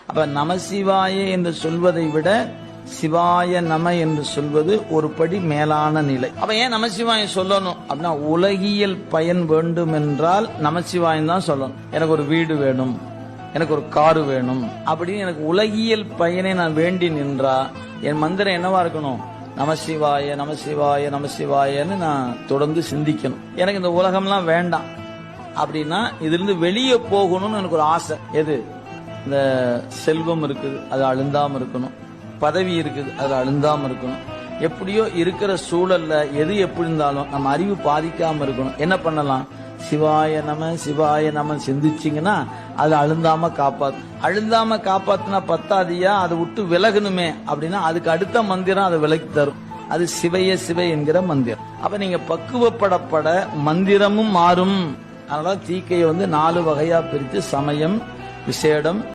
அப்ப நமசிவாய என்று சொல்வதை விட சிவாய நம என்று சொல்வது ஒரு படி மேலான நிலை. அப்ப ஏன் நமசிவாயம் சொல்லணும் அப்படின்னா, உலகியல் பயன் வேண்டும் என்றால் நமசிவாயம் தான் சொல்லணும். எனக்கு ஒரு வீடு வேணும், எனக்கு ஒரு காரு வேணும் அப்படின்னு எனக்கு உலகியல் பயனை நான் வேண்டி நின்றா என் மந்திரம் என்னவா இருக்கணும்? நமசிவாய நமசிவாய நமசிவாயன்னு நான் தொடர்ந்து சிந்திக்கணும். எனக்கு இந்த உலகம்லாம் வேண்டாம் அப்படின்னா இதிலிருந்து வெளியே போகணும்னு எனக்கு ஒரு ஆசை. எது? இந்த செல்வம் இருக்குது, அது அழுந்தாம இருக்கணும். பதவி இருக்குது, அது அழுந்தாம இருக்கணும். எப்படியோ இருக்கிற சூழல்ல எது எப்படி இருந்தாலும் நம்ம அறிவு பாதிக்காம இருக்கணும். என்ன பண்ணலாம்? சிவாய நம சிவாய நம சிந்திச்சிங்கன்னா அது அழுந்தாம காப்பாத்து. அழுந்தாம காப்பாத்துனா பத்தாதியா, அதை விட்டு விலகணுமே அப்படின்னா அதுக்கு அடுத்த மந்திரம் அதை விலக்கி தரும். அது சிவைய சிவை என்கிற மந்திரம். அப்ப நீங்க பக்குவப்படப்பட மந்திரமும் மாறும். அதனால தீக்கையை 4 வகையா பிரித்து சமயம், விசேடம்,